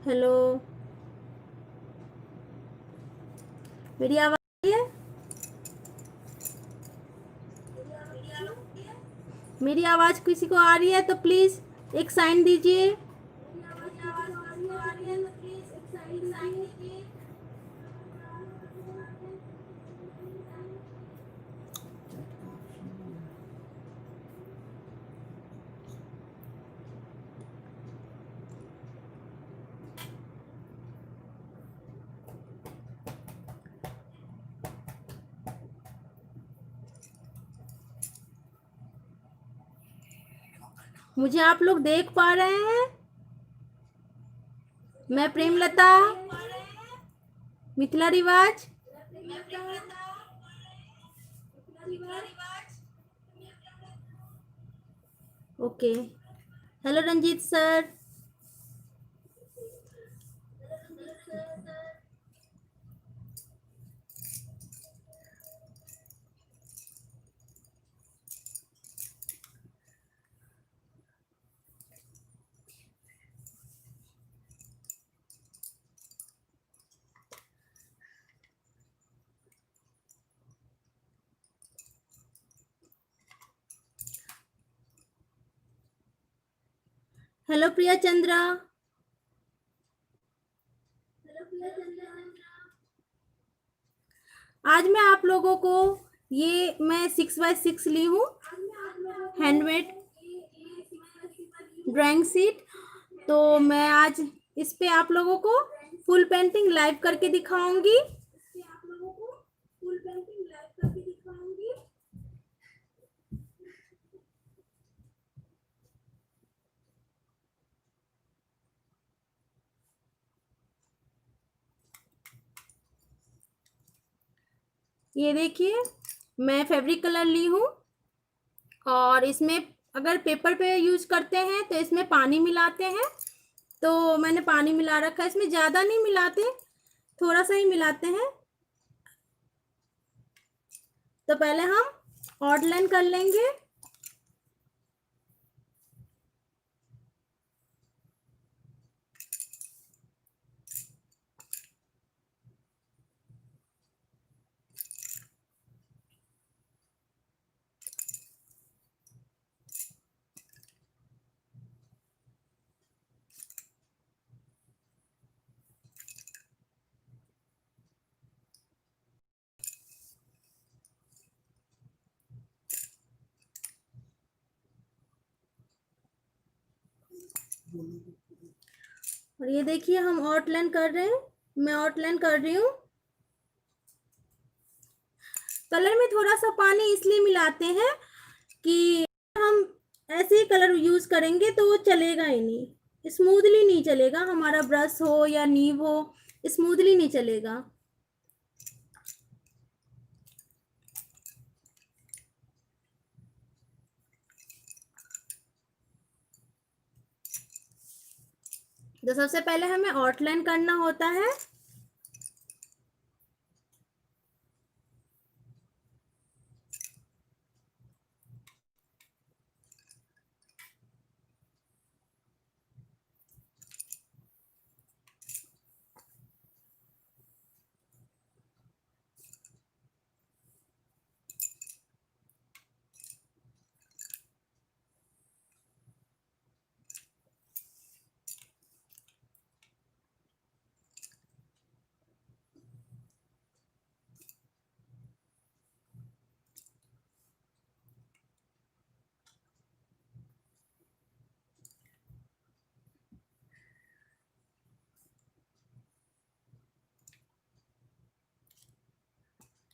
Hello. मेरी आवाज़ आ रही है? मेरी आवाज़ किसी को आ रही है तो प्लीज़ एक साइन दीजिए। मुझे आप लोग देख पा रहे हैं? मैं प्रेमलता, मिथिला रिवाज। Okay. Hello Ranjit sir. Hello Priya Chandra. आज मैं आप लोगों को मैं 6x6 ली हूँ हैंडमेड ड्राइंग शीट। तो मैं आज इस पे आप लोगों को फुल पेंटिंग लाइव करके दिखाऊंगी। ये देखिए, मैं फैब्रिक कलर ली हूँ और इसमें अगर पेपर पे यूज करते हैं तो इसमें पानी मिलाते हैं। तो मैंने पानी मिला रखा है, इसमें ज़्यादा नहीं मिलाते, थोड़ा सा ही मिलाते हैं। तो पहले हम आउटलाइन कर लेंगे। और ये देखिए हम आउटलाइन कर रहे हैं, मैं आउटलाइन कर रही हूँ। कलर में थोड़ा सा पानी इसलिए मिलाते हैं कि हम ऐसे ही कलर यूज करेंगे तो वो चलेगा ही नहीं, स्मूथली नहीं चलेगा। हमारा ब्रश हो या नीव हो, स्मूथली नहीं चलेगा। तो सबसे पहले हमें आउटलाइन करना होता है।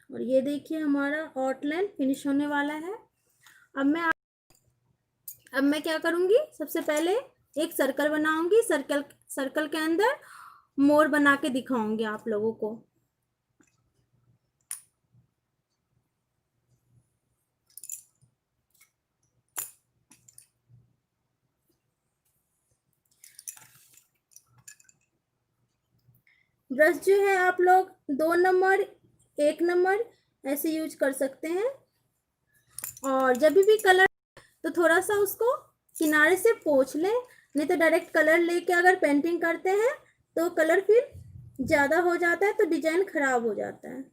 और ये देखिए हमारा आउटलाइन फिनिश होने वाला है। अब मैं क्या करूंगी, सबसे पहले एक सर्कल बनाऊंगी। सर्कल सर्कल के अंदर मोर बना के दिखाऊंगी आप लोगों को। ब्रश जो है आप लोग 2 नंबर 1 नंबर ऐसे यूज कर सकते हैं। और जब भी कलर तो थोड़ा सा उसको किनारे से पोंछ लें, नहीं तो डायरेक्ट कलर लेके अगर पेंटिंग करते हैं तो कलर फिर ज्यादा हो जाता है, तो डिजाइन खराब हो जाता है।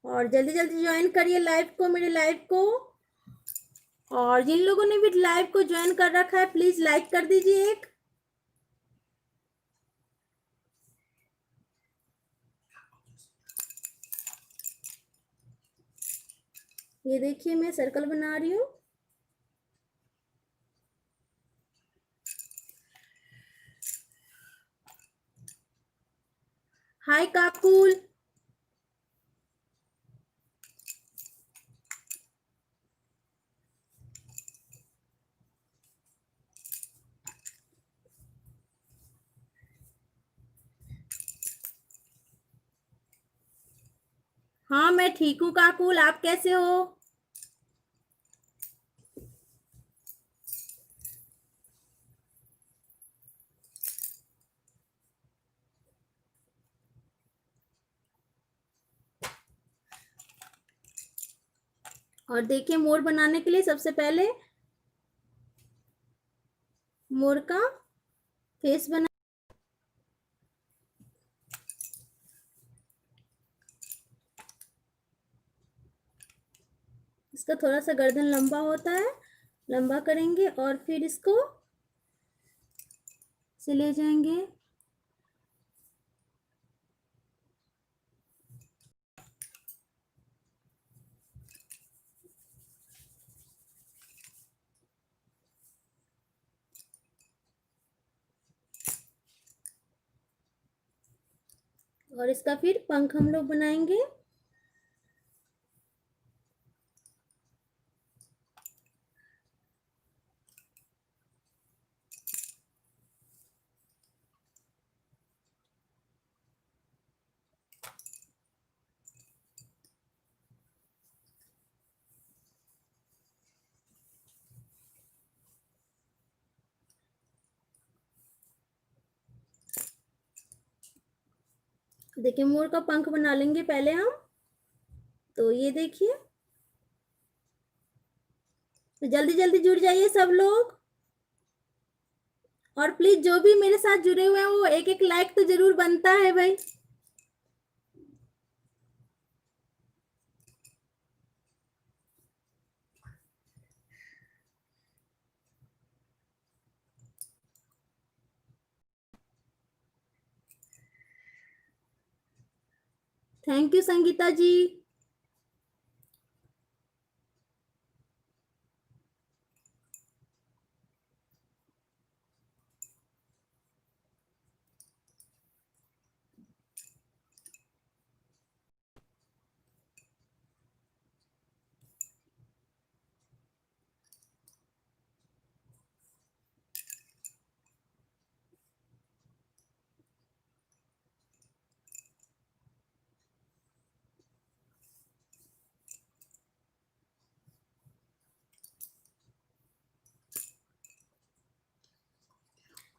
और जल्दी जल्दी ज्वाइन करिए लाइव को, मेरे लाइव को। और जिन लोगों ने भी लाइव को ज्वाइन कर रखा है प्लीज लाइक कर दीजिए एक। ये देखिए मैं सर्कल बना रही हूँ। हाय काकुल। हाँ मैं ठीक हूँ काकुल, आप कैसे हो? और देखिए मोर बनाने के लिए सबसे पहले मोर का फेस बना। इसका थोड़ा सा गर्दन लंबा होता है, लंबा करेंगे और फिर इसको से ले जाएंगे। और इसका फिर पंख हम लोग बनाएंगे। देखिए मोर का पंख बना लेंगे पहले हम। तो ये देखिए, तो जल्दी जल्दी जुड़ जाइए सब लोग। और प्लीज जो भी मेरे साथ जुड़े हुए हैं वो एक एक लाइक तो जरूर बनता है भाई। Thank you Sangeeta ji.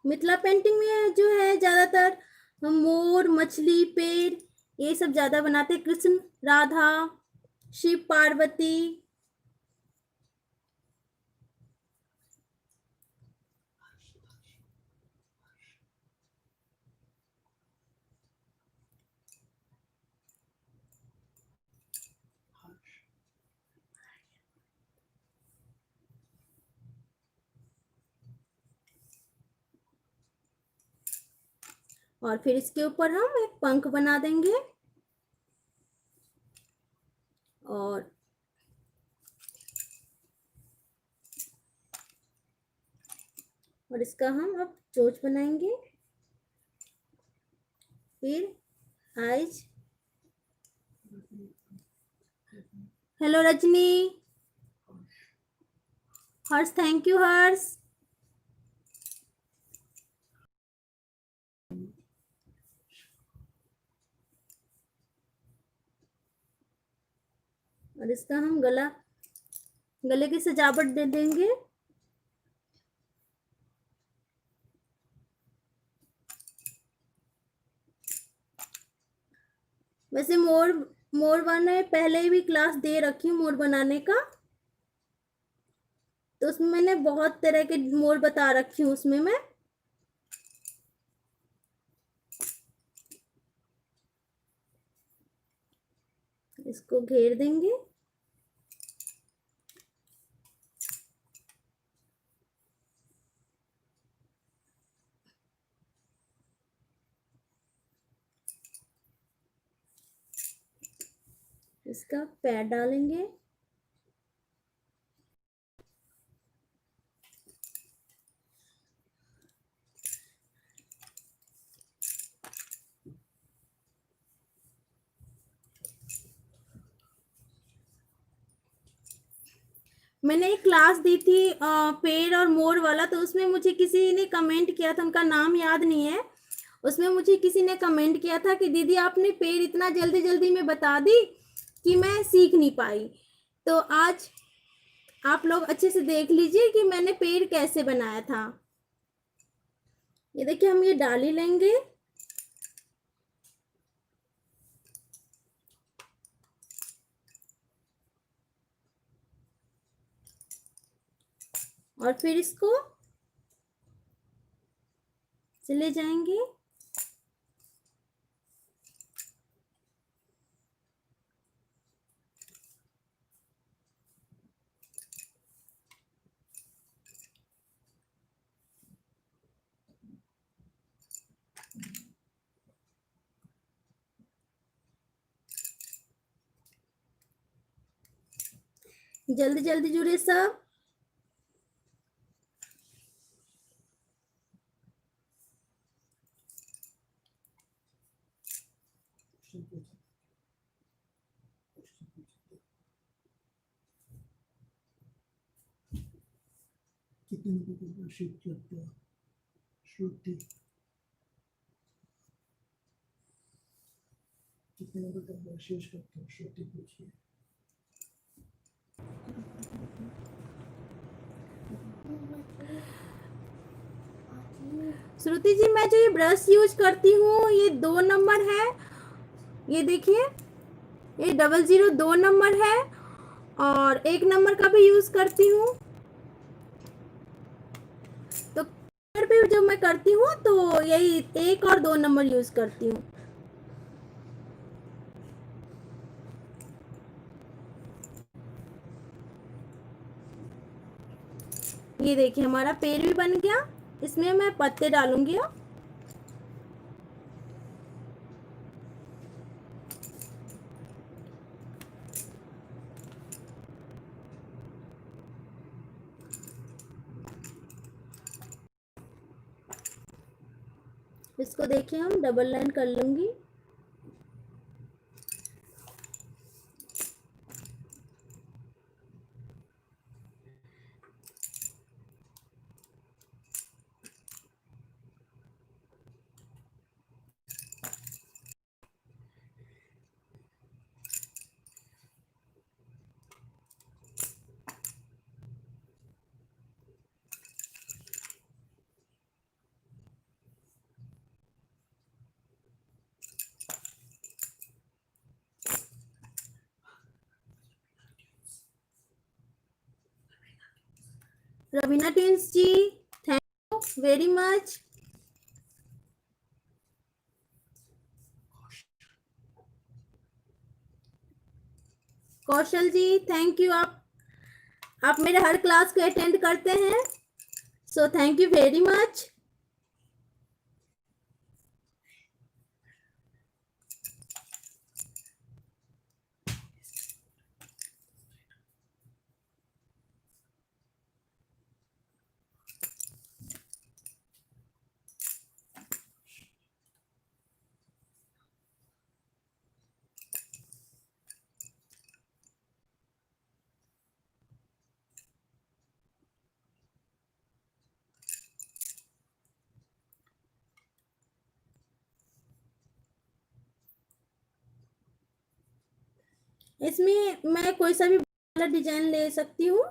Mithila painting में जो है ज्यादातर हम मोर, मछली, पेड़ ये सब ज्यादा बनाते हैं। कृष्ण, राधा, शिव, पार्वती। और फिर इसके ऊपर हम एक पंख बना देंगे। और इसका हम अब चोंच बनाएंगे, फिर eyes. Hello Rajni. Harsh, thank you Harsh. और इसका हम गले की सजावट दे देंगे। वैसे मोर मोर मैंने पहले भी क्लास दे रखी है मोर बनाने का, तो उसमें मैंने बहुत तरह के मोर बता रखी हूँ उसमें मैं। इसको घेर देंगे। इसका पैर डालेंगे। मैंने एक क्लास दी थी पेड़ और मोर वाला, तो उसमें मुझे किसी ने कमेंट किया था, उनका नाम याद नहीं है। उसमें मुझे किसी ने कमेंट किया था कि दीदी आपने पेड़ इतना जल्दी जल्दी में बता दी कि मैं सीख नहीं पाई। तो आज आप लोग अच्छे से देख लीजिए कि मैंने पेड़ कैसे बनाया था। ये देखिए, हम ये डाली लेंगे। और फिर इसको चले जाएंगे। जल्दी जल्दी जुड़े सब। कितने नंबर का शूट करते हो? श्रुति कितने नंबर का शेष करते हो? श्रुति पूछिए। श्रुति जी, मैं जो ये ब्रश यूज करती हूँ ये 2 नंबर है। ये देखिए, ये 00 2 नंबर है, और 1 नंबर का भी यूज करती हूँ। तो कलर पे जब मैं करती हूँ तो यही 1 और 2 नंबर यूज करती हूँ। ये देखिए, हमारा पेड़ भी बन गया। इसमें मैं पत्ते डालूंगी अब। इसको देखिए, हम डबल लाइन कर लूंगी। रवीना टिन्स ji, thank you very much. Kaushal ji, thank you. आप मेरे हर क्लास को अटेंड करते हैं, so thank you very much. इसमें मैं कोई सा भी डिजाइन ले सकती हूँ।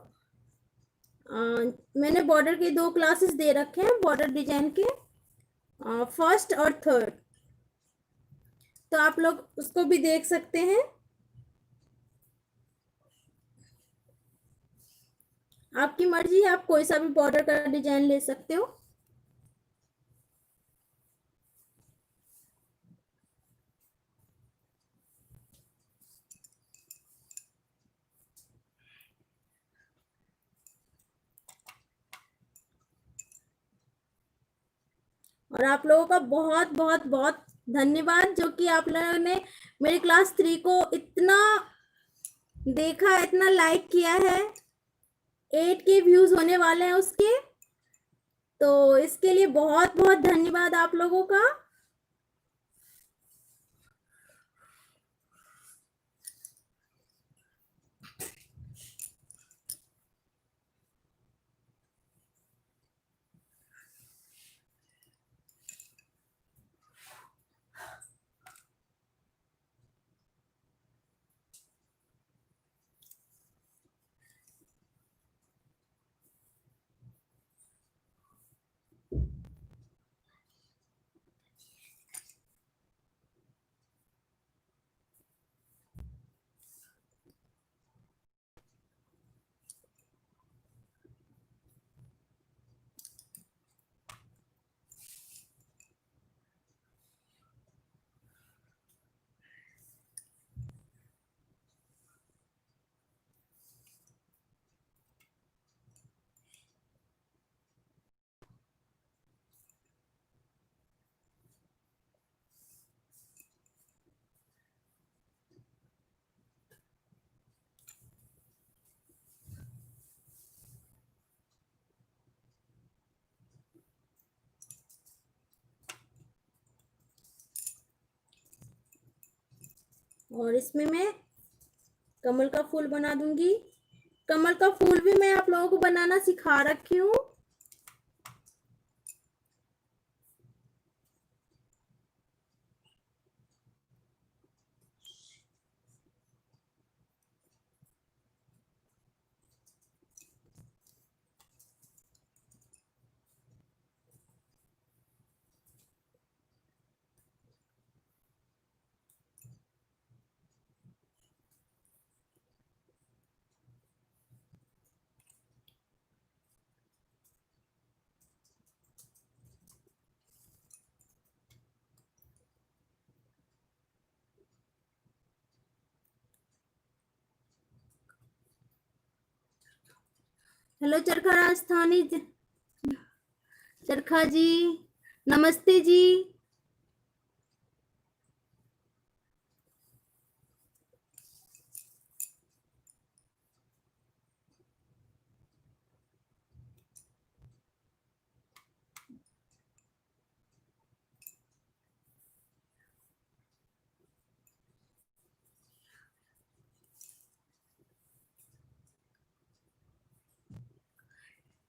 मैंने बॉर्डर के 2 क्लासेस दे रखे हैं, बॉर्डर डिजाइन के, फर्स्ट और थर्ड। तो आप लोग उसको भी देख सकते हैं। आपकी मर्जी है, आप कोई सा भी बॉर्डर का डिजाइन ले सकते हो। और आप लोगों का बहुत बहुत बहुत धन्यवाद, जो कि आप लोगों ने मेरी क्लास 3 को इतना देखा, इतना लाइक किया है। 8 के व्यूज होने वाले हैं उसके, तो इसके लिए बहुत बहुत धन्यवाद आप लोगों का। और इसमें मैं कमल का फूल बना दूंगी। कमल का फूल भी मैं आप लोगों को बनाना सिखा रखी हूँ। हेलो चरखा राजस्थानी चरखा जी, नमस्ते जी।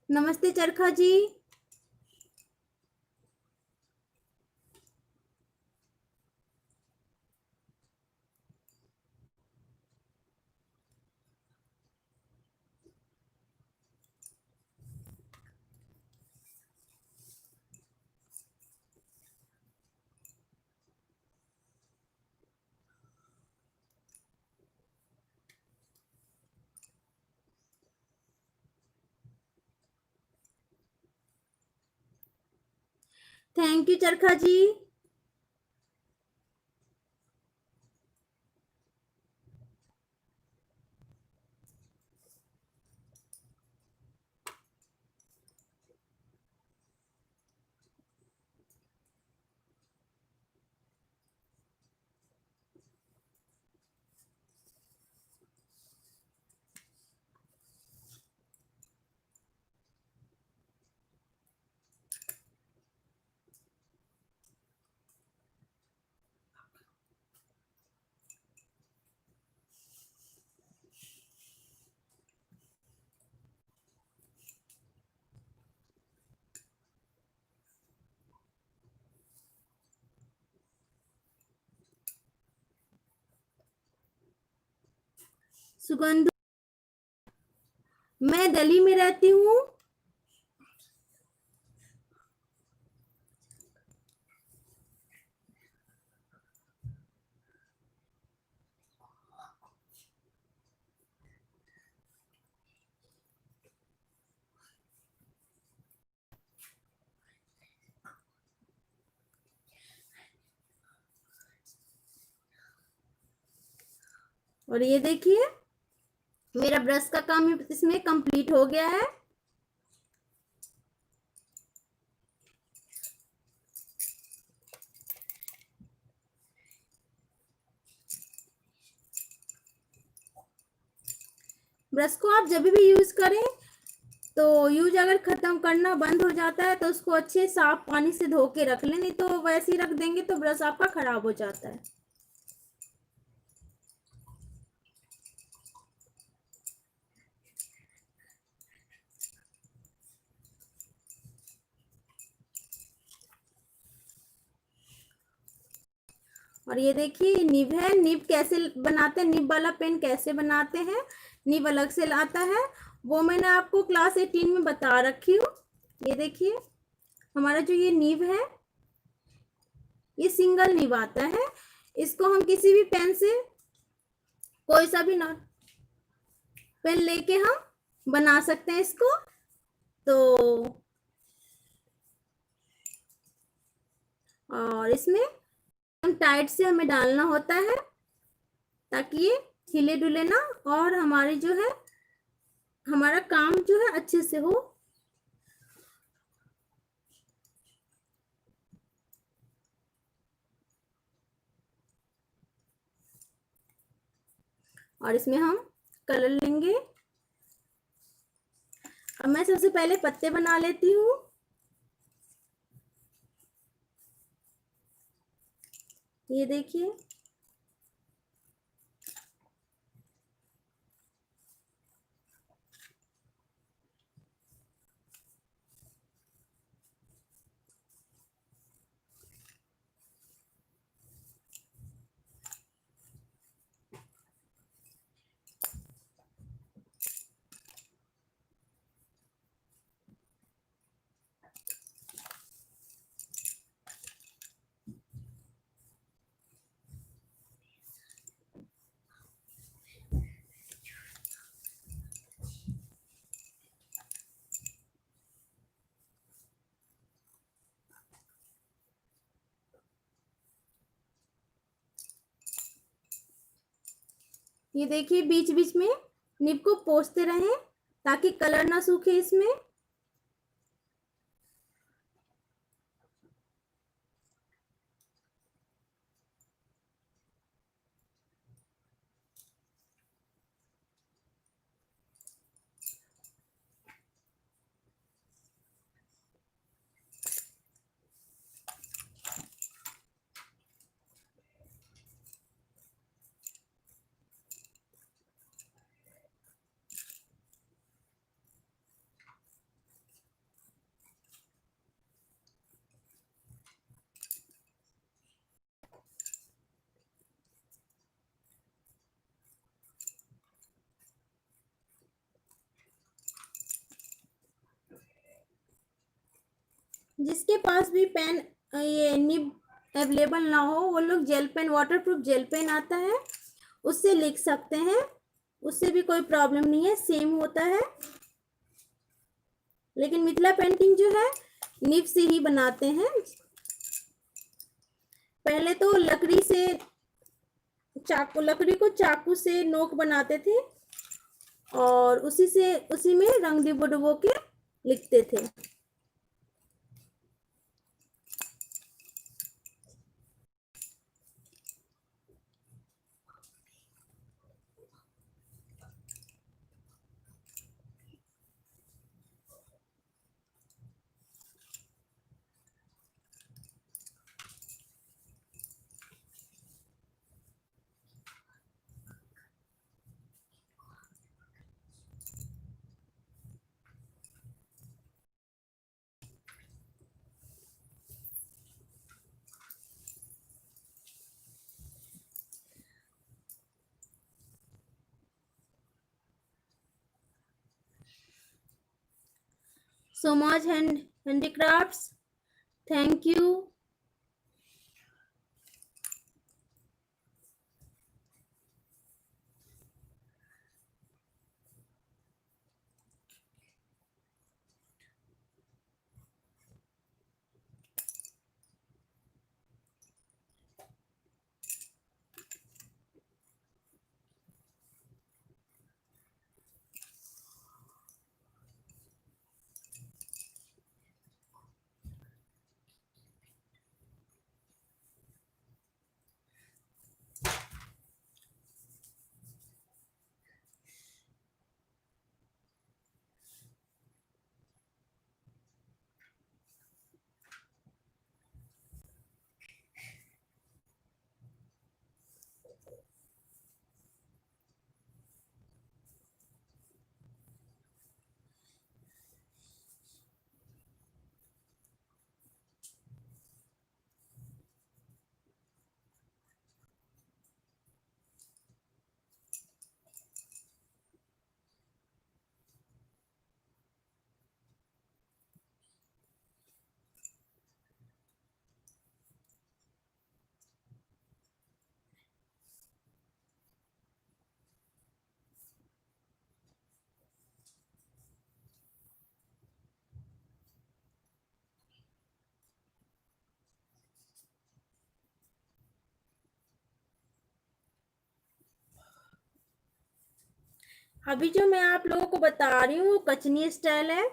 नमस्ते चरखा जी। थैंक यू चरखा जी। सुगंध, मैं दिल्ली में रहती हूँ। और ये देखिए मेरा ब्रश का काम इसमें कंप्लीट हो गया है। ब्रश को आप जब भी यूज करें तो यूज अगर खत्म करना बंद हो जाता है तो उसको अच्छे साफ पानी से धो के रख लें, नहीं तो वैसे ही रख देंगे तो ब्रश आपका खराब हो जाता है। और ये देखिए निब है। निब कैसे बनाते हैं, निब वाला पेन कैसे बनाते हैं, निब अलग से लाता है, वो मैंने आपको क्लास 18 में बता रखी हूँ। ये देखिए हमारा जो ये निब है ये सिंगल निब आता है। इसको हम किसी भी पेन से कोई सा भी नॉट पेन लेके हम बना सकते हैं इसको। तो और इसमें टाइट से हमें डालना होता है ताकि ये हिले डुले ना, और हमारी जो है हमारा काम जो है अच्छे से हो। और इसमें हम कलर लेंगे। अब मैं सबसे पहले पत्ते बना लेती हूँ। ये देखिए ये देखिए बीच बीच में निब को पोंछते रहें ताकि कलर ना सूखे इसमें। जिसके पास भी पेन ये निब अवेलेबल ना हो वो लोग gel pen, waterproof gel pen आता है उससे लिख सकते हैं, उससे भी कोई प्रॉब्लम नहीं है, सेम होता है। लेकिन मिथिला पेंटिंग जो है निब से ही बनाते हैं। पहले तो लकड़ी को चाकू से नोक बनाते थे और उसी में रंग डुबो डुबो के लिखते थे। Somaj Handicrafts, thank you. अभी जो मैं आप लोगों को बता रही हूँ वो कचनी स्टाइल है।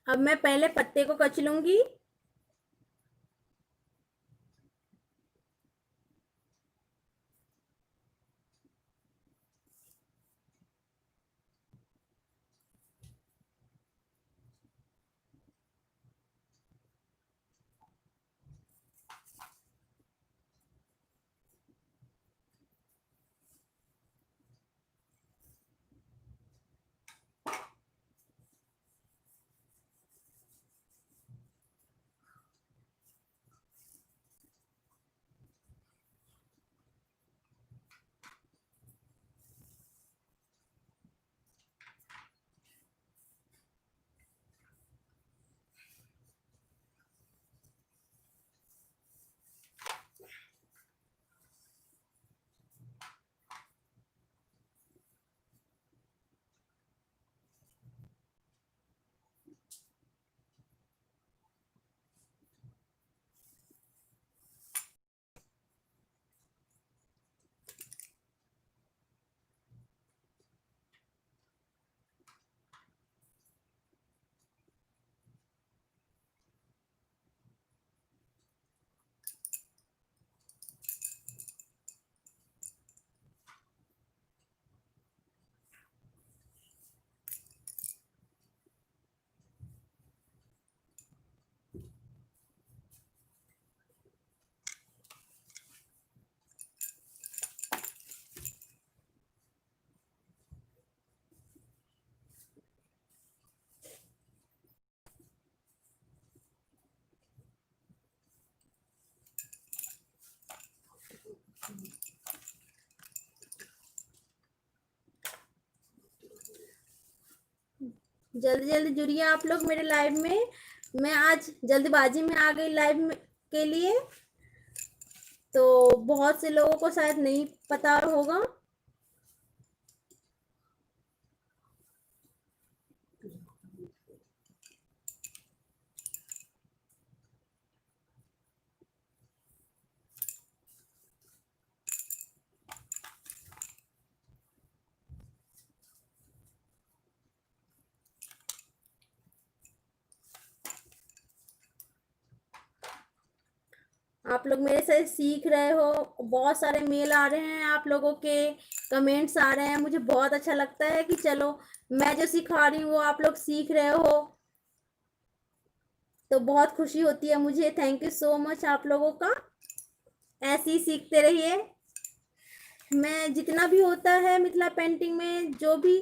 अब मैं पहले पत्ते को कच लूंगी। जल्दी जल्दी जुड़िए आप लोग मेरे लाइव में। मैं आज जल्दबाजी में आ गई लाइव में के लिए, तो बहुत से लोगों को शायद नहीं पता होगा। आप लोग मेरे से सीख रहे हो, बहुत सारे मेल आ रहे हैं, आप लोगों के कमेंट्स आ रहे हैं। मुझे बहुत अच्छा लगता है कि चलो मैं जो सिखा रही हूँ वो आप लोग सीख रहे हो, तो बहुत खुशी होती है मुझे। थैंक यू सो मच आप लोगों का। ऐसे ही सीखते रहिए। मैं जितना भी होता है मिथिला पेंटिंग में, जो भी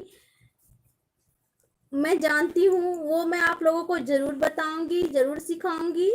मैं जानती हूँ वो मैं आप लोगों को जरूर बताऊंगी, जरूर सिखाऊंगी।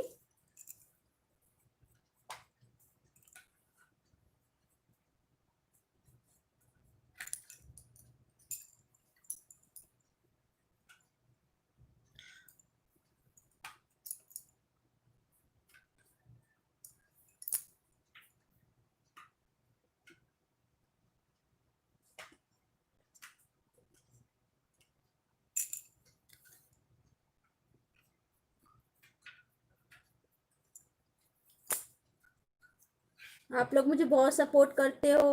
आप लोग मुझे बहुत सपोर्ट करते हो,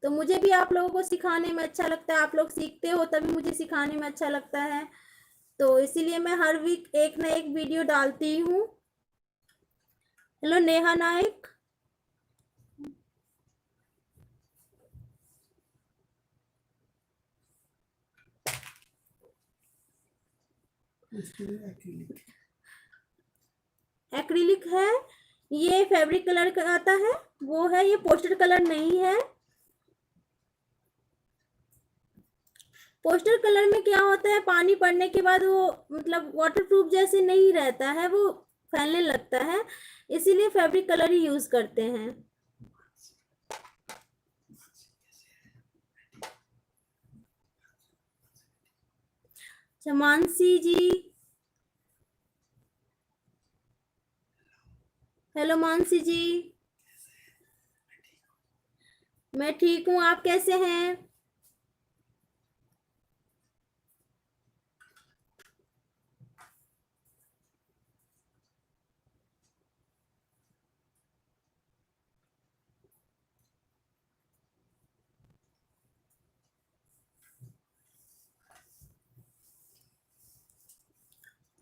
तो मुझे भी आप लोगों को सिखाने में अच्छा लगता है। आप लोग सीखते हो तभी मुझे सिखाने में अच्छा लगता है, तो इसीलिए मैं हर वीक एक ना एक वीडियो डालती हूँ। हेलो नेहा नायक। एक्रिलिक है, ये फैब्रिक कलर का आता है, वो है, ये पोस्टर कलर नहीं है। पोस्टर कलर में क्या होता है, पानी पड़ने के बाद वो मतलब वाटरप्रूफ जैसे नहीं रहता है, वो फैलने लगता है। इसीलिए फैब्रिक कलर ही यूज करते हैं। अच्छा, मानसी जी, हेलो मानसी जी। मैं ठीक हूँ, आप कैसे हैं?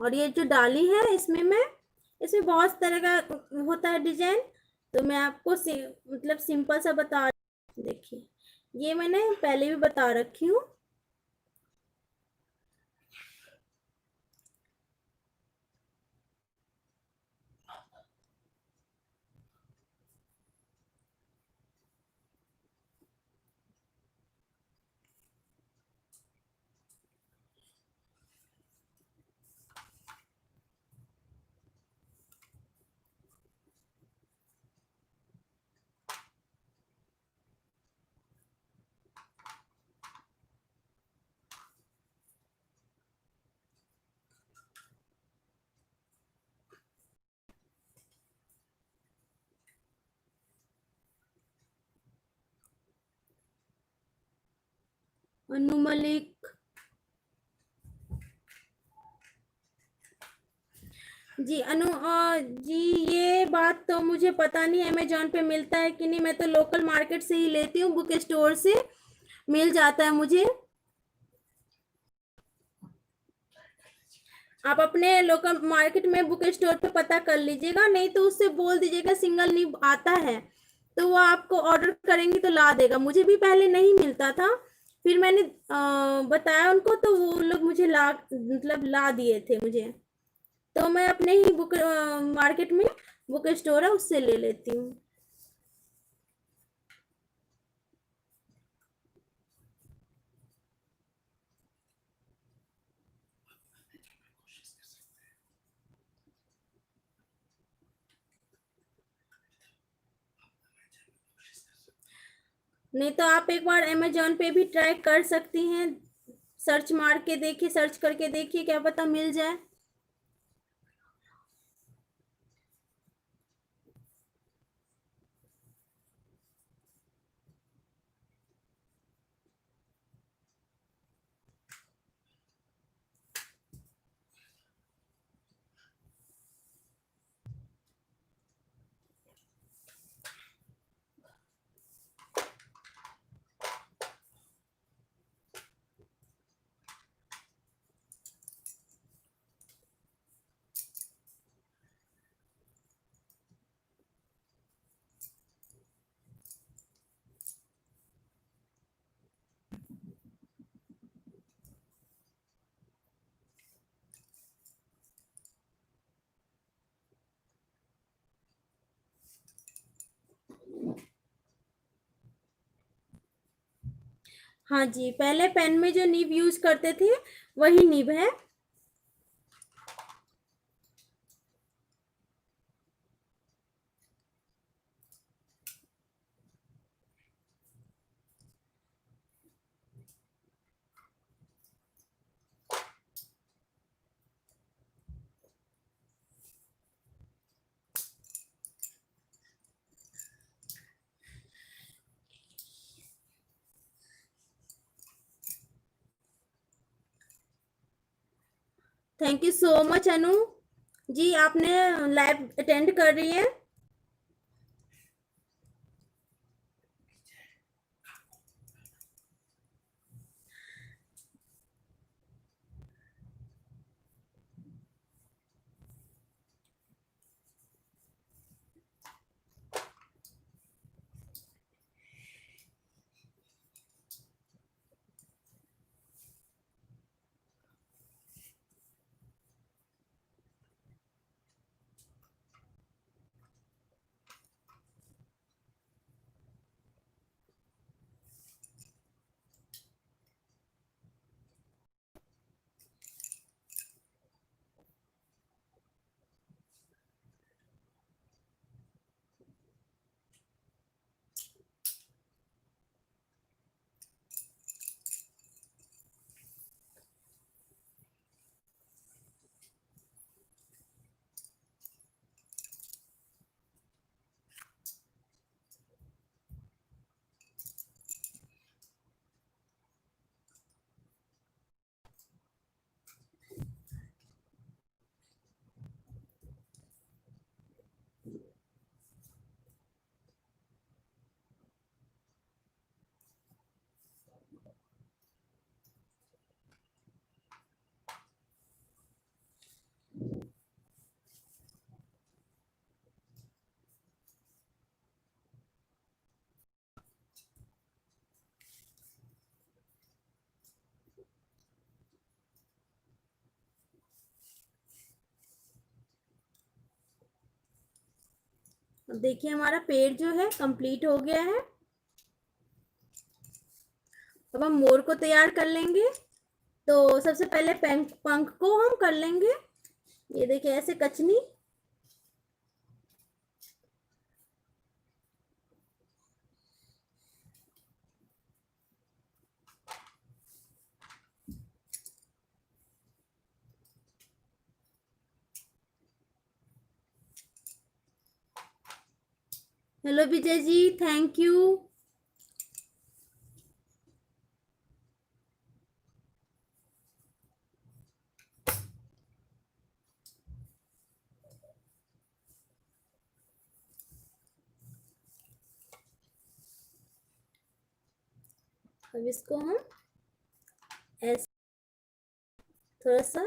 और ये जो डाली है इसमें बहुत तरह का होता है डिजाइन। तो मैं आपको मतलब सिंपल सा बता, देखिए ये मैंने पहले भी बता रखी हूँ। अनु मलिक जी, जी, ये बात तो मुझे पता नहीं अमेजोन पे मिलता है कि नहीं। मैं तो लोकल मार्केट से ही लेती हूँ, बुक स्टोर से मिल जाता है मुझे। आप अपने लोकल मार्केट में बुक स्टोर पे पता कर लीजिएगा, नहीं तो उससे बोल दीजिएगा सिंगल नीब आता है, तो वो आपको ऑर्डर करेंगी तो ला देगा। मुझे भी पहले नहीं मिलता था, फिर मैंने बताया उनको तो वो लोग मुझे मतलब ला दिए थे मुझे। तो मैं अपने ही बुक मार्केट में बुक स्टोर है उससे ले लेती हूँ। नहीं तो आप एक बार अमेजोन पे भी ट्राई कर सकती हैं, सर्च मार के देखिए, सर्च करके देखिए, क्या पता मिल जाए। हाँ जी, पहले पेन में जो निब यूज करते थे वही निब है। Thank you so much Anu ji, आपने लाइव अटेंड कर रही है। अब देखिए हमारा पेड़ जो है कंप्लीट हो गया है। अब हम मोर को तैयार कर लेंगे। तो सबसे पहले पंख पंख को हम कर लेंगे। ये देखिए ऐसे कचनी। Hello Vijay ji, thank you. अब इसको हम ऐसे थोड़ा सा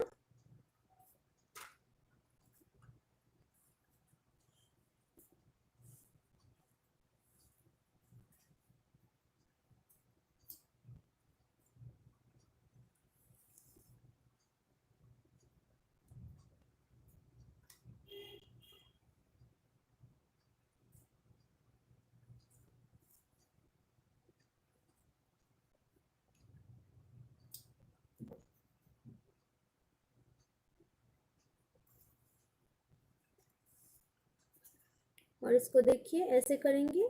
और इसको देखिए ऐसे करेंगे।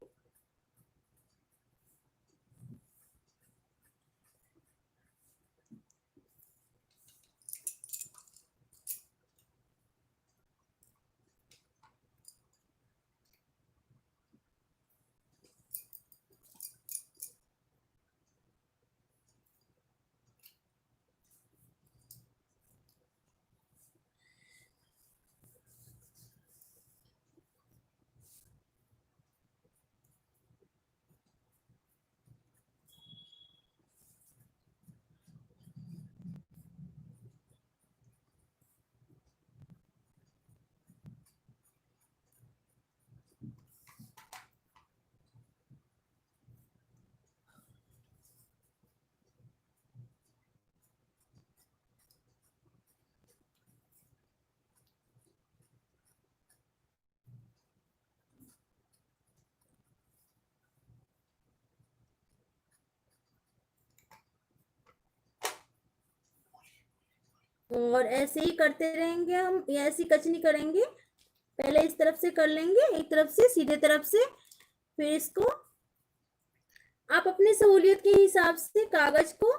और ऐसे ही करते रहेंगे हम, ये ऐसी कचनी करेंगे। पहले इस तरफ से कर लेंगे, एक तरफ से सीधे तरफ से। फिर इसको आप अपनी सहूलियत के हिसाब से कागज को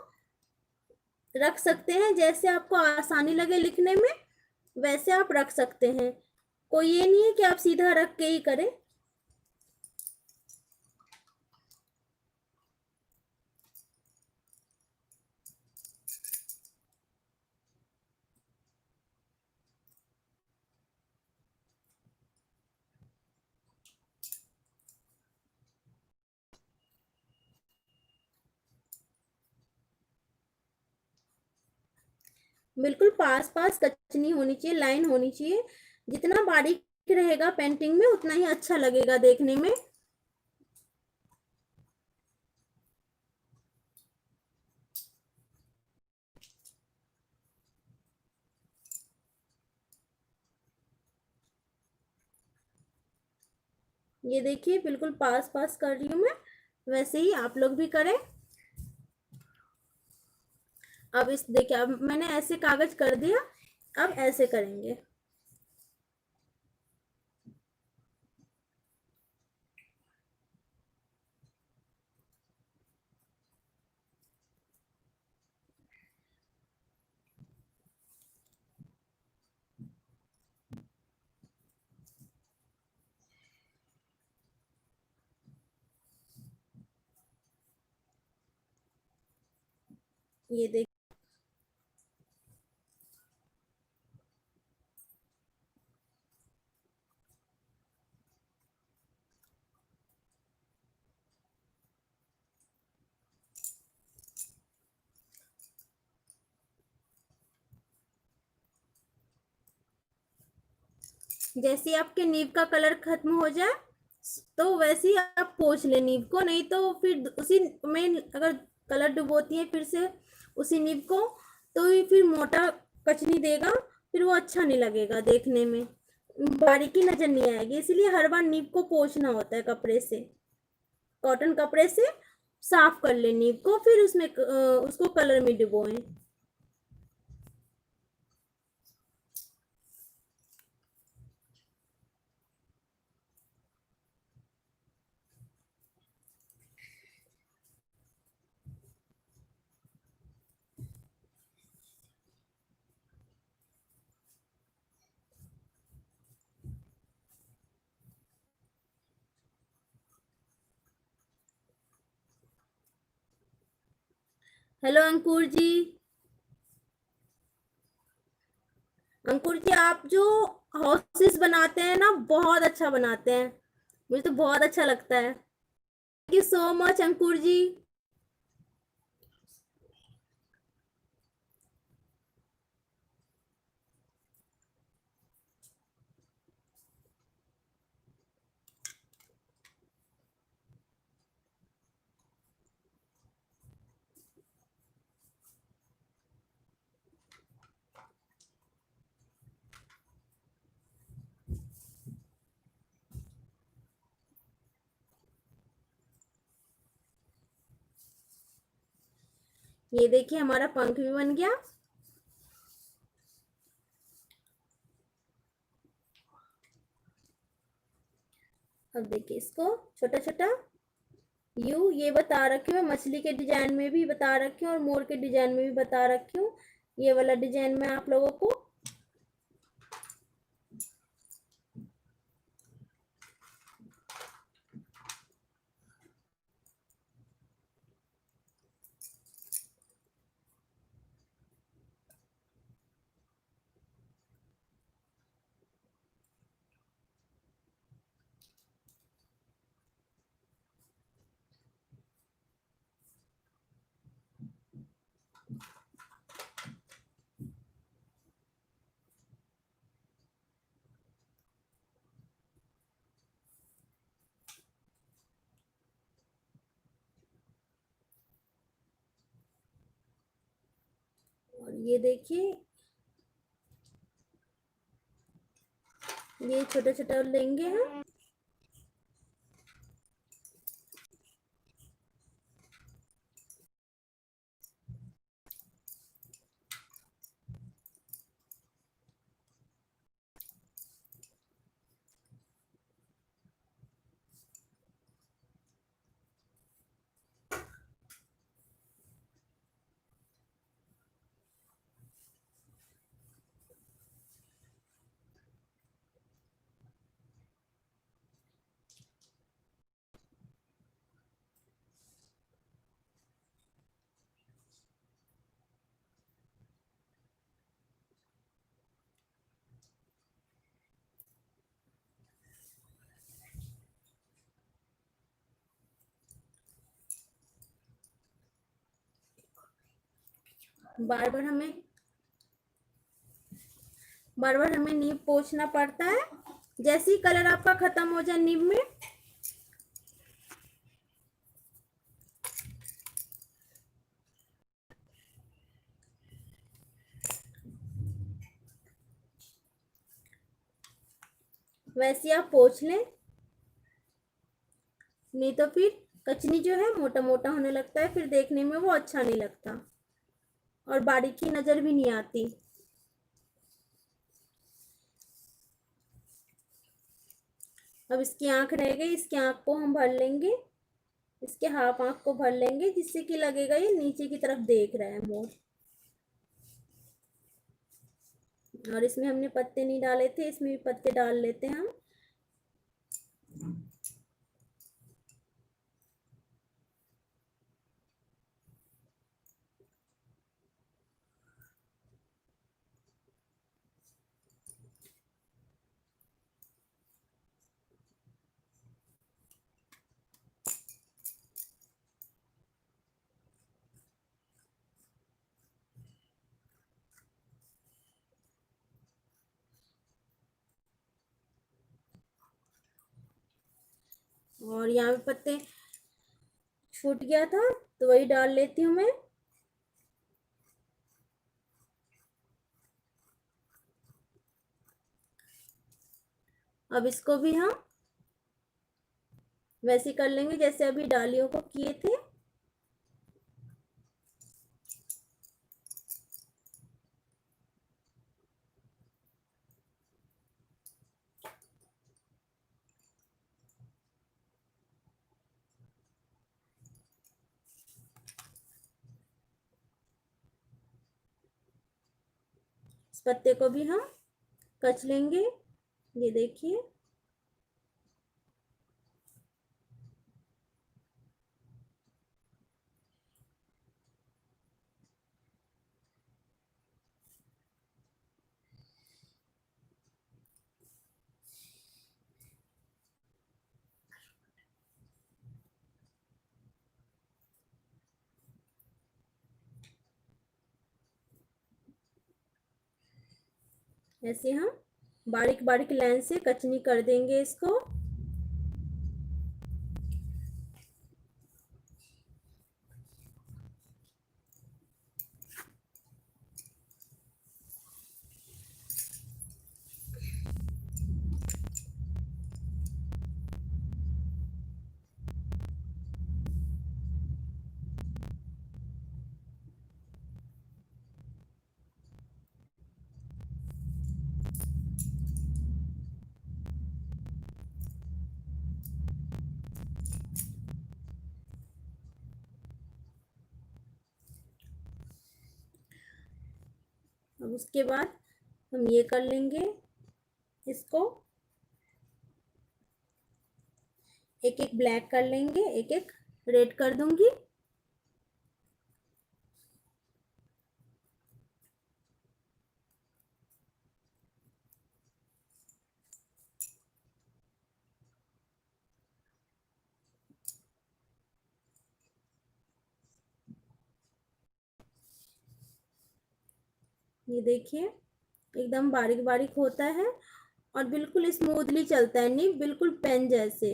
रख सकते हैं, जैसे आपको आसानी लगे लिखने में वैसे आप रख सकते हैं। कोई ये नहीं है कि आप सीधा रख के ही करें। बिल्कुल पास पास कचनी होनी चाहिए, लाइन होनी चाहिए। जितना बारीक रहेगा पेंटिंग में उतना ही अच्छा लगेगा देखने में। ये देखिए बिल्कुल पास पास कर रही हूँ मैं, वैसे ही आप लोग भी करें। अब इस देखिए, अब मैंने ऐसे कागज कर दिया, अब ऐसे करेंगे। ये देख जैसे ही आपके नीब का कलर खत्म हो जाए तो वैसे ही आप पोंछ ले नीब को, नहीं तो फिर उसी में अगर कलर डुबोती है फिर से उसी नीब को, तो फिर मोटा कचनी देगा, फिर वो अच्छा नहीं लगेगा देखने में। बारीकी नजर नहीं आएगी, इसीलिए हर बार नीब को पोंछना होता है कपड़े से, कॉटन कपड़े से साफ कर ले नीब को, फिर उसमें उसको कलर में डुबोएं। हेलो अंकुर जी। अंकुर जी, आप जो हाउसेस बनाते हैं ना, बहुत अच्छा बनाते हैं, मुझे तो बहुत अच्छा लगता है। थैंक यू सो मच अंकुर जी। ये देखिए हमारा पंख भी बन गया। अब देखिए इसको छोटा छोटा यू ये बता रखी हूँ, मछली के डिजाइन में भी बता रखी हूँ और मोर के डिजाइन में भी बता रखी हूँ। ये वाला डिजाइन में आप लोगों को और ये देखिए ये छोटा छोटा लेंगे हम। बार बार हमें नीब पोंछना पड़ता है। जैसे ही कलर आपका खत्म हो जाए नीब में, वैसे आप पोंछ लें, नहीं तो फिर कचनी जो है मोटा मोटा होने लगता है, फिर देखने में वो अच्छा नहीं लगता और बारीकी नजर भी नहीं आती। अब इसकी आंख रह गई, इसकी आंख को हम भर लेंगे, इसके हाफ आंख को भर लेंगे, जिससे कि लगेगा ये नीचे की तरफ देख रहा है मोर। और इसमें हमने पत्ते नहीं डाले थे, इसमें भी पत्ते डाल लेते हैं हम। और यहाँ पे पत्ते छूट गया था तो वही डाल लेती हूँ मैं। अब इसको भी हम वैसे कर लेंगे जैसे अभी डालियों को किए थे। इस पत्ते को भी हम कच लेंगे, ये देखिए। ऐसे हम बारीक बारीक लाइन से कचनी कर देंगे इसको। अब उसके बाद हम ये कर लेंगे, इसको एक एक ब्लैक कर लेंगे, एक एक रेड कर दूंगी। ये देखिए एकदम बारीक बारीक होता है और बिल्कुल स्मूथली चलता है, नहीं बिल्कुल पेन जैसे।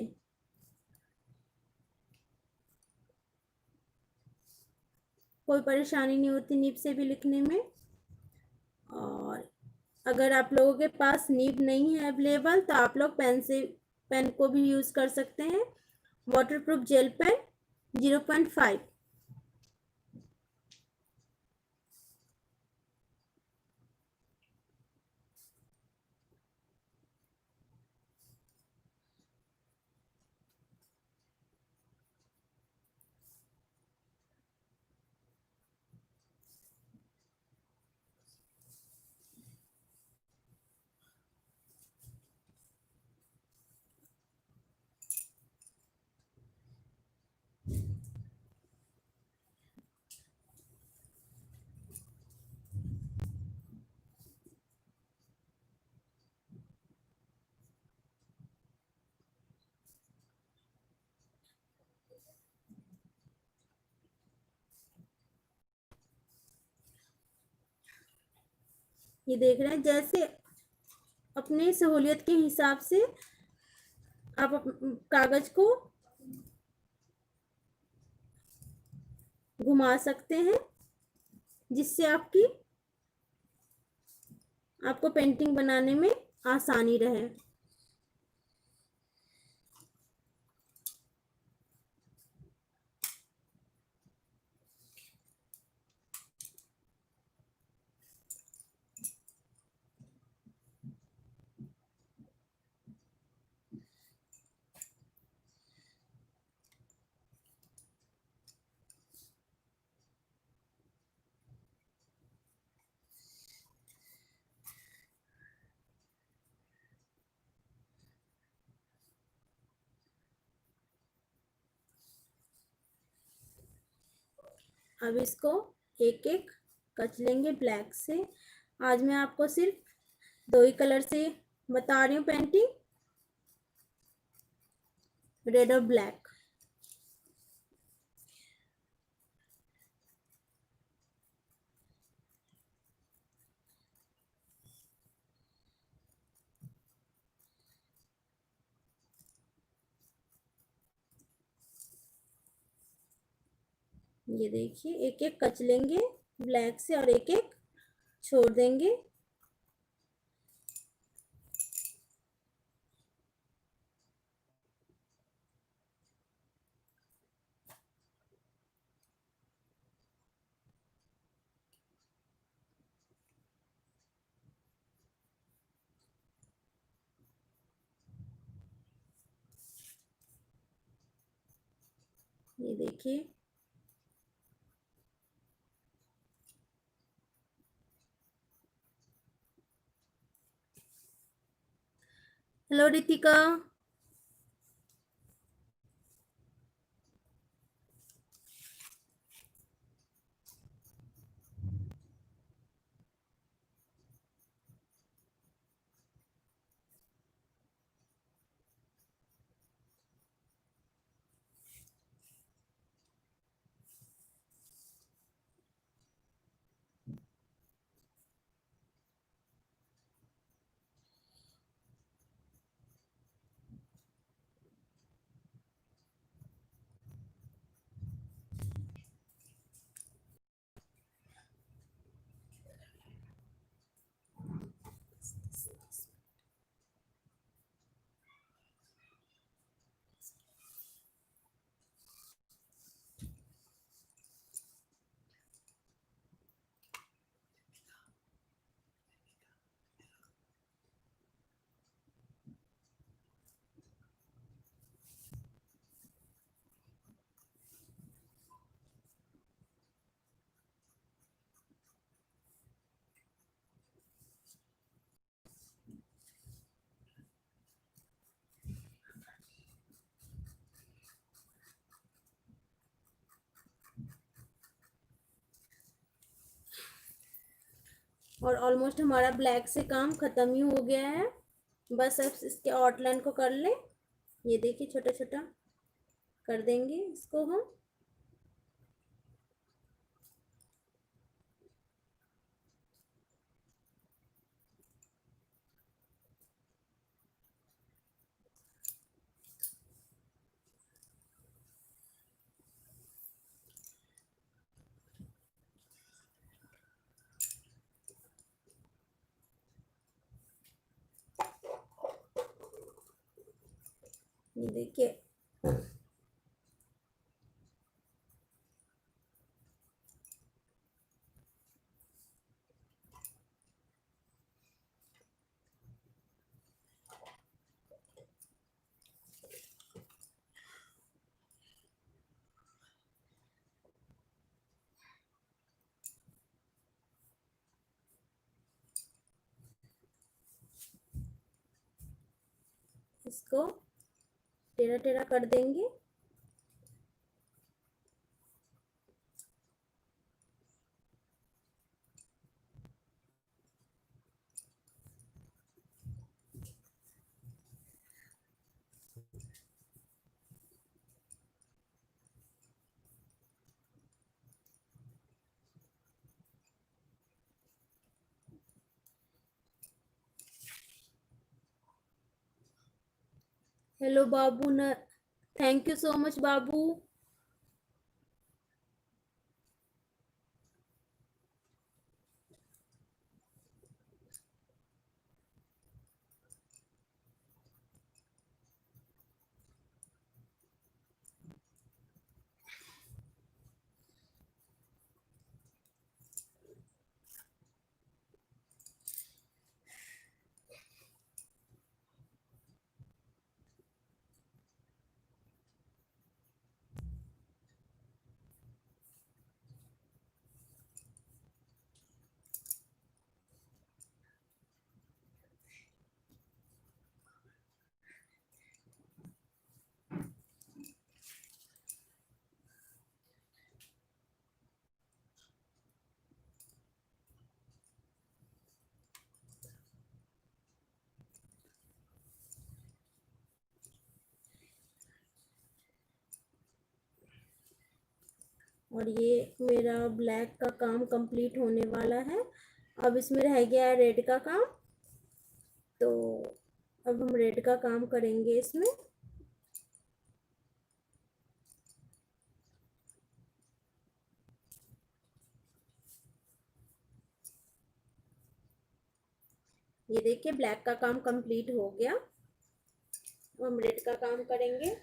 कोई परेशानी नहीं होती निब से भी लिखने में। और अगर आप लोगों के पास निब नहीं है अवेलेबल तो आप लोग पेन को भी यूज कर सकते हैं। Waterproof gel pen 0.5। ये देख रहे हैं, जैसे अपने सहूलियत के हिसाब से आप कागज को घुमा सकते हैं जिससे आपको पेंटिंग बनाने में आसानी रहे। अब इसको एक एक कच लेंगे ब्लैक से। आज मैं आपको सिर्फ 2 ही कलर से बता रही हूँ पेंटिंग, रेड और ब्लैक। ये देखिए एक एक कच लेंगे ब्लैक से और एक एक छोड़ देंगे। ये देखिए। हेलो रितिका। और ऑलमोस्ट हमारा ब्लैक से काम खत्म ही हो गया है। बस अब इसके आउटलाइन को कर ले। ये देखिए छोटा छोटा कर देंगे इसको हम। ये देखिए। इसको टेढ़ा टेढ़ा कर देंगे। हेलो बाबू न, थैंक यू सो मच बाबू। और ये मेरा ब्लैक का काम कंप्लीट होने वाला है। अब इसमें रह गया है रेड का काम। तो अब हम रेड का काम करेंगे इसमें। ये देखिए ब्लैक का काम कंप्लीट हो गया। अब हम रेड का काम करेंगे।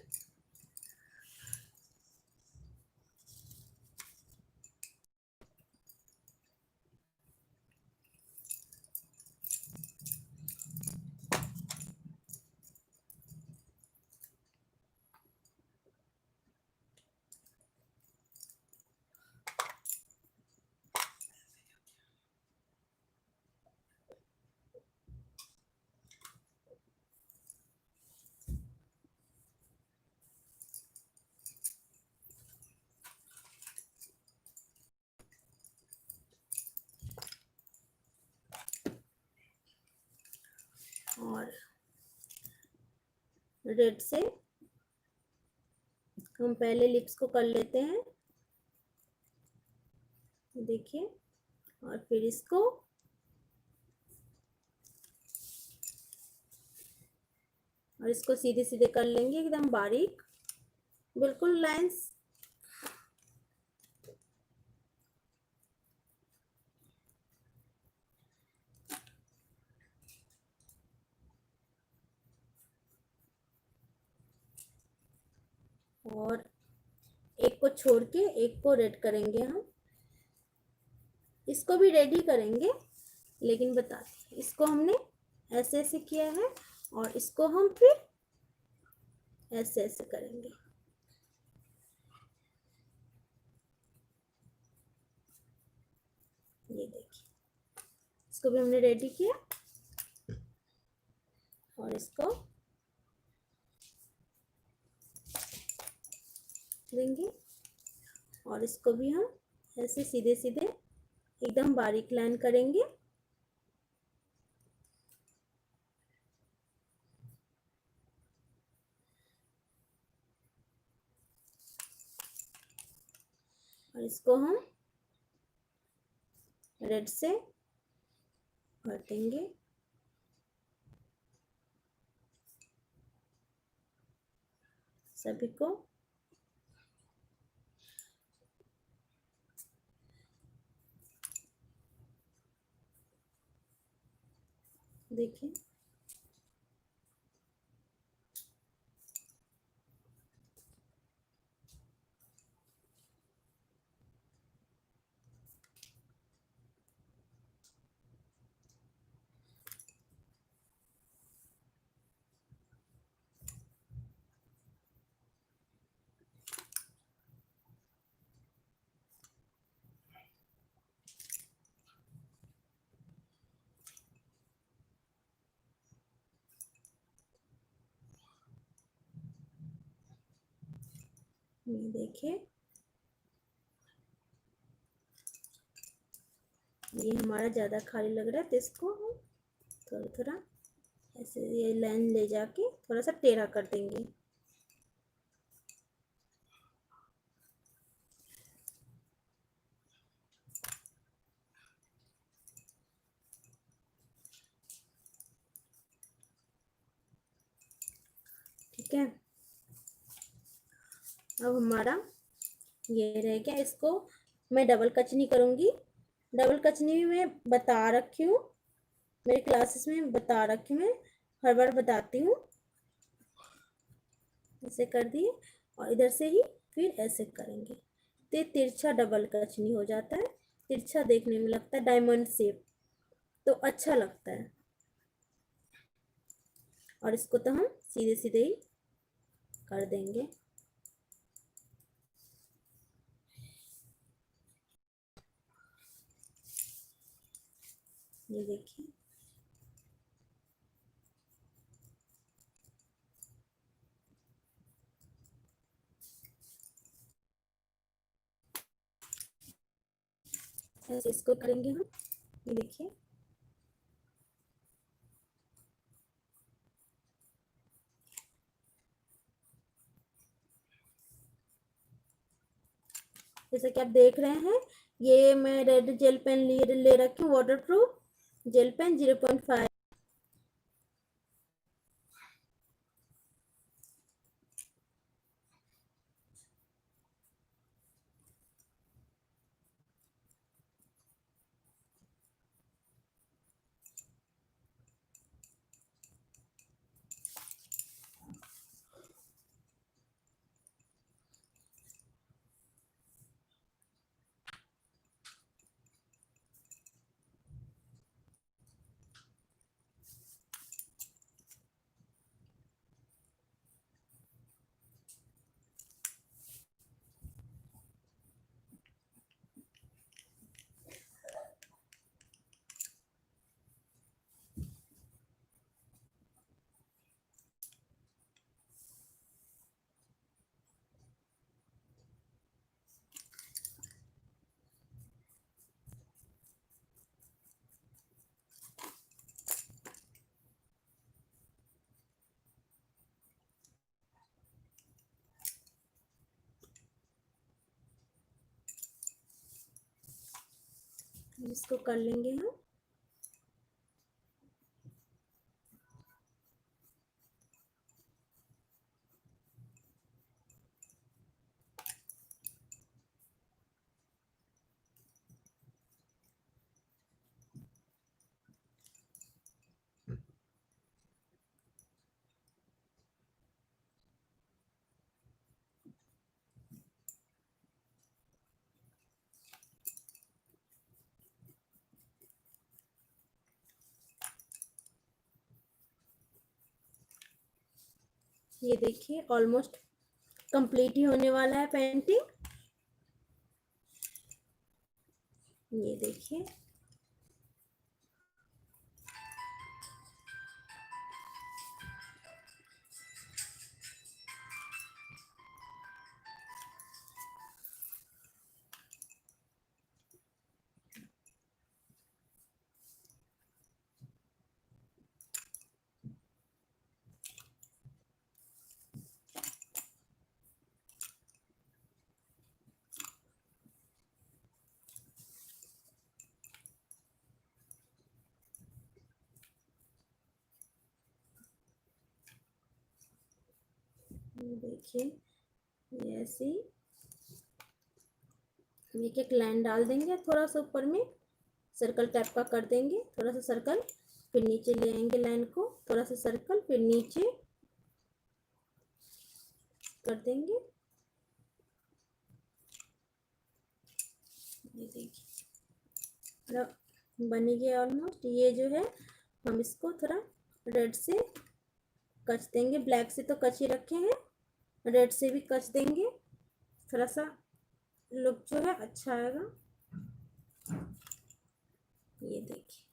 और रेड से हम पहले लिप्स को कर लेते हैं, देखिए, और फिर इसको सीधे सीधे कर लेंगे, एकदम बारीक, बिल्कुल लाइंस। और एक को छोड़ के एक को रेड करेंगे हम, इसको भी रेड ही करेंगे, लेकिन बताते, इसको हमने ऐसे ऐसे किया है और इसको हम फिर ऐसे ऐसे करेंगे। ये देखिए, इसको भी हमने रेडी किया और इसको देंगे और इसको भी हम ऐसे सीधे सीधे एकदम बारीक लाइन करेंगे। और इसको हम रेड से भर देंगे। सभी को देखिए, ये देखिए, ये हमारा ज़्यादा खाली लग रहा है तो इसको हम थोड़ा थोड़ा ऐसे ये लाइन ले जाके थोड़ा सा टेढ़ा कर देंगे। ठीक है, अब हमारा ये रह गया। इसको मैं डबल कचनी करूँगी। डबल कचनी भी मैं बता रखी हूँ, मेरे क्लासेस में बता रखी हूँ, मैं हर बार बताती हूँ। ऐसे कर दिए और इधर से ही फिर ऐसे करेंगे तो तिरछा डबल कचनी हो जाता है। तिरछा देखने में लगता है डायमंड शेप, तो अच्छा लगता है। और इसको तो हम सीधे सीधे ही कर देंगे। ये देखिए, ऐसे इसको करेंगे हम। ये देखिए, जैसे कि आप देख रहे हैं, ये मैं रेड जेल पेन ले रखी हूँ, वाटर प्रूफ जेल पेन 0.5। इसको कर लेंगे हम। ये देखिए ऑलमोस्ट कंप्लीट ही होने वाला है पेंटिंग। ये देखिए देखिए ये ऐसे ही एक एक लाइन डाल देंगे, थोड़ा सा ऊपर में सर्कल टाइप का कर देंगे, थोड़ा सा सर्कल, फिर नीचे ले आएंगे लाइन को, थोड़ा सा सर्कल, फिर नीचे कर देंगे। ये देखिए बन गया ऑलमोस्ट। ये जो है हम इसको थोड़ा रेड से कच देंगे, ब्लैक से तो कच ही रखे हैं, रेड से भी कच देंगे, थोड़ा सा लुक जो है अच्छा आएगा। ये देखिए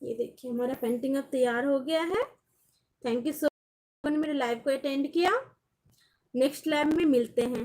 ये देखिए हमारा पेंटिंग अब तैयार हो गया है। थैंक यू सो मच मेरे लाइव को अटेंड किया। नेक्स्ट लैब में मिलते हैं।